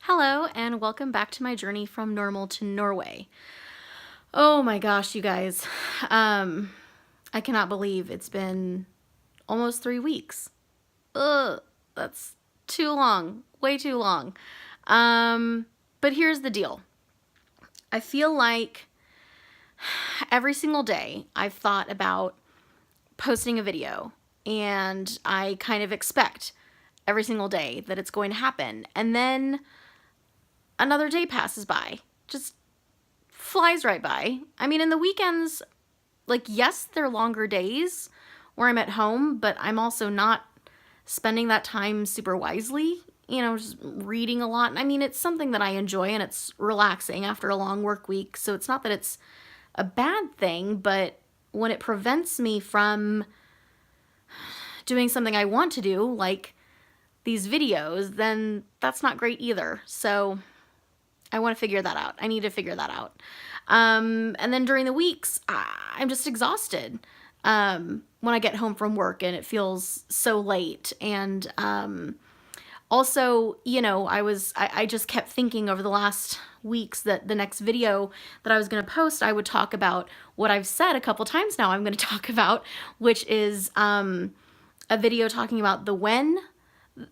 Hello, and welcome back to my journey from normal to Norway. Oh my gosh, you guys. I cannot believe it's been almost 3 weeks. Ugh, that's too long. Way too long. But here's the deal. I feel like every single day I've thought about posting a video, and I kind of expect every single day that it's going to happen. And then another day passes by. Just flies right by. I mean, in the weekends, like, yes, they're longer days where I'm at home, but I'm also not spending that time super wisely, just reading a lot. I mean, it's something that I enjoy and it's relaxing after a long work week. So it's not that it's a bad thing, but when it prevents me from doing something I want to do, like these videos, then that's not great either. So I want to figure that out. I need to figure that out. And then during the weeks, I'm just exhausted when I get home from work and it feels so late. And also, I just kept thinking over the last weeks that the next video that I was going to post, I would talk about what I've said a couple times now I'm going to talk about, which is a video talking about the when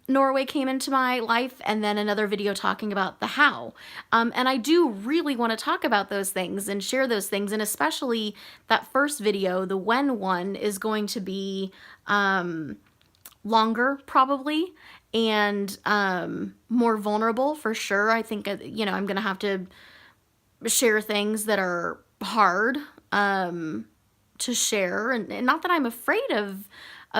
Norway came into my life, and then another video talking about the how. And I do really want to talk about those things and share those things, and especially that first video, the when one, is going to be longer probably, and more vulnerable for sure. I think, I'm going to have to share things that are hard to share, and not that I'm afraid of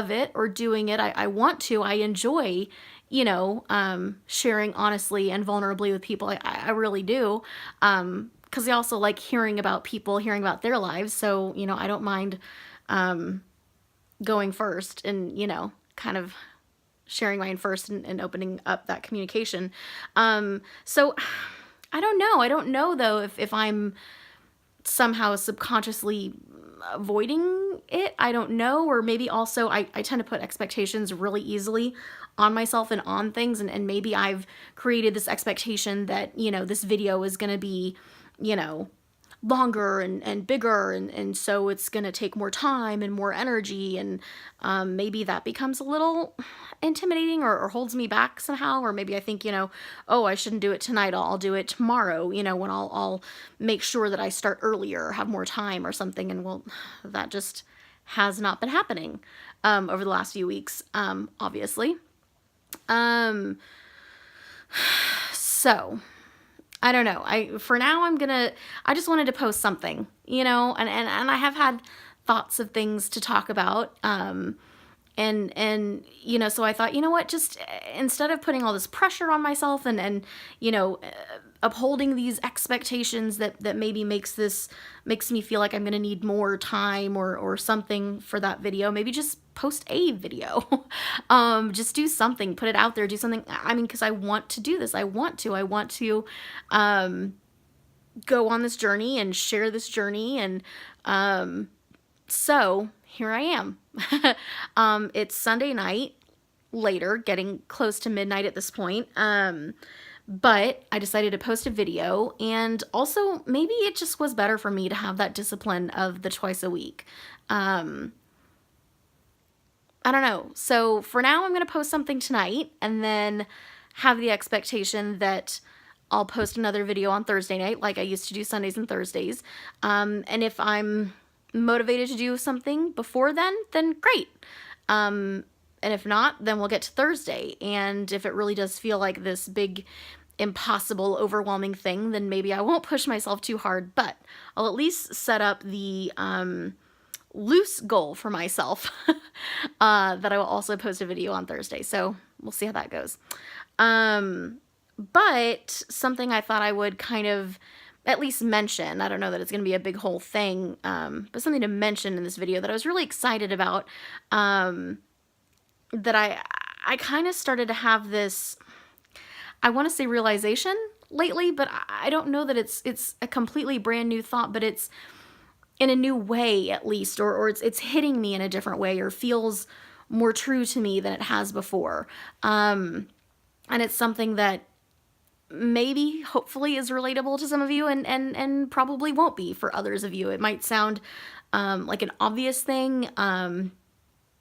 it or doing it. I want to. I enjoy, sharing honestly and vulnerably with people. I really do. Because I also like hearing about people, hearing about their lives. So, I don't mind going first and, kind of sharing mine first and opening up that communication. So I don't know. I don't know, though, if I'm somehow subconsciously avoiding it. I don't know. Or maybe also I tend to put expectations really easily on myself and on things. And maybe I've created this expectation that, this video is going to be, longer and bigger. And so it's going to take more time and more energy. And maybe that becomes a little intimidating or holds me back somehow. Or maybe I think, oh, I shouldn't do it tonight. I'll do it tomorrow, when I'll make sure that I start earlier or have more time or something. And well, that just has not been happening over the last few weeks, obviously. So I don't know. For now, I just wanted to post something, and I have had thoughts of things to talk about. So I thought, what, just instead of putting all this pressure on myself and upholding these expectations that maybe makes me feel like I'm going to need more time or something for that video, maybe just post a video. Just do something, put it out there, do something. I mean, because I want to do this. I want to go on this journey and share this journey. And so here I am. It's Sunday night, later, getting close to midnight at this point. But I decided to post a video, and also maybe it just was better for me to have that discipline of the twice a week. I don't know. So for now, I'm going to post something tonight and then have the expectation that I'll post another video on Thursday night, like I used to do Sundays and Thursdays. And if I'm motivated to do something before then great. And if not, then we'll get to Thursday. And if it really does feel like this big, impossible, overwhelming thing, then maybe I won't push myself too hard, but I'll at least set up the loose goal for myself that I will also post a video on Thursday. So we'll see how that goes. But something I thought I would kind of at least mention, I don't know that it's going to be a big whole thing, but something to mention in this video that I was really excited about, that I kind of started to have this, I want to say realization lately, but I don't know that it's a completely brand new thought, but it's in a new way at least, or it's hitting me in a different way, or feels more true to me than it has before. And it's something that maybe, hopefully, is relatable to some of you, and probably won't be for others of you. It might sound like an obvious thing.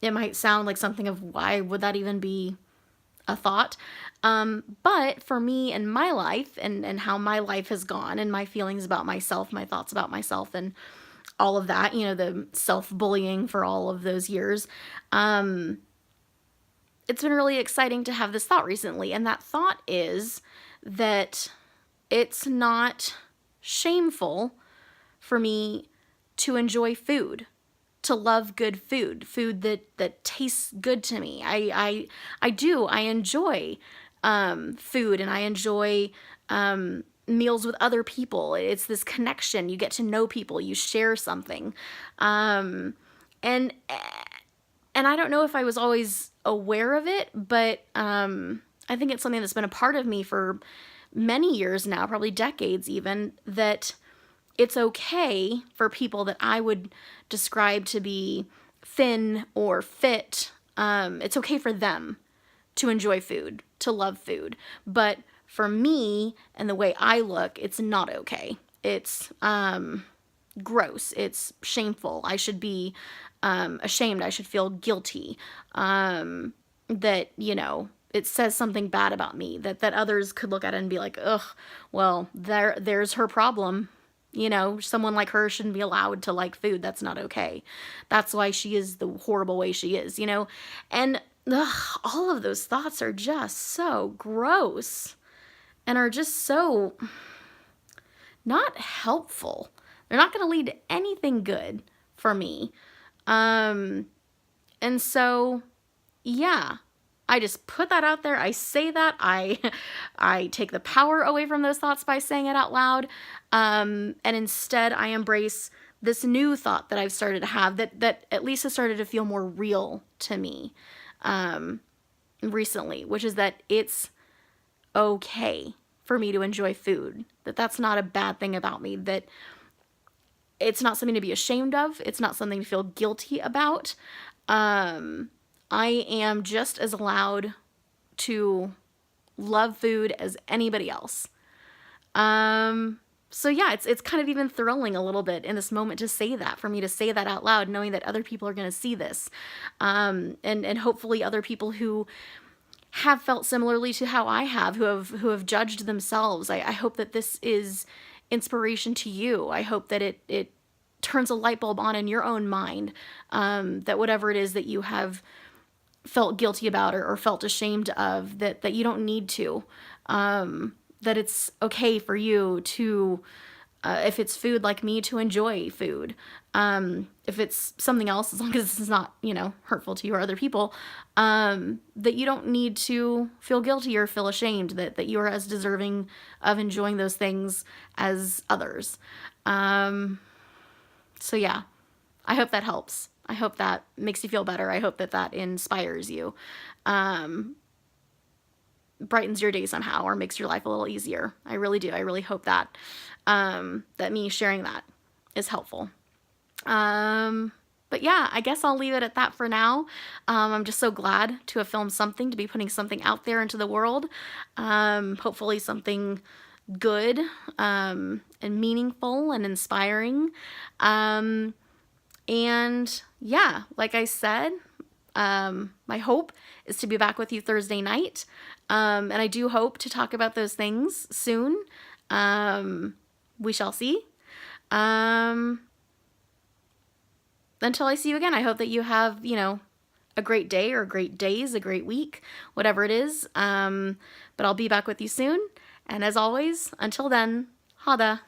It might sound like something of, why would that even be a thought? But for me and my life, and how my life has gone, and my feelings about myself, my thoughts about myself, and all of that, the self-bullying for all of those years, it's been really exciting to have this thought recently. And that thought is that it's not shameful for me to enjoy food, to love good food, food that tastes good to me. I enjoy food, and I enjoy meals with other people. It's this connection. You get to know people. You share something, and I don't know if I was always aware of it, but I think it's something that's been a part of me for many years now, probably decades even, that it's okay for people that I would describe to be thin or fit. It's okay for them to enjoy food, to love food. But for me and the way I look, it's not okay. It's gross. It's shameful. I should be ashamed. I should feel guilty. That, it says something bad about me, that others could look at it and be like, ugh, well, there's her problem. Someone like her shouldn't be allowed to like food. That's not okay. That's why she is the horrible way she is, And all of those thoughts are just so gross and are just so not helpful. They're not going to lead to anything good for me. And so, yeah, I just put that out there. I say that. I take the power away from those thoughts by saying it out loud. And instead I embrace this new thought that I've started to have that at least has started to feel more real to me recently, which is that it's okay for me to enjoy food, that's not a bad thing about me, that it's not something to be ashamed of. It's not something to feel guilty about. I am just as allowed to love food as anybody else. So yeah, it's kind of even thrilling a little bit in this moment to say that, for me to say that out loud, knowing that other people are going to see this. And hopefully other people who have felt similarly to how I have, who have judged themselves. I hope that this is inspiration to you. I hope that it turns a light bulb on in your own mind, that whatever it is that you have felt guilty about or felt ashamed of, that you don't need to, that it's okay for you to, if it's food like me, to enjoy food. If it's something else, as long as it's not, hurtful to you or other people, that you don't need to feel guilty or feel ashamed, that you are as deserving of enjoying those things as others. So yeah, I hope that helps. I hope that makes you feel better. I hope that inspires you, brightens your day somehow, or makes your life a little easier. I really do. I really hope that, that me sharing that is helpful. But yeah, I guess I'll leave it at that for now. I'm just so glad to have filmed something, to be putting something out there into the world. Hopefully something good, and meaningful and inspiring. And yeah, like I said, my hope is to be back with you Thursday night. And I do hope to talk about those things soon. We shall see. Until I see you again, I hope that you have, a great day, or great days, a great week, whatever it is. But I'll be back with you soon. And as always, until then, ha det.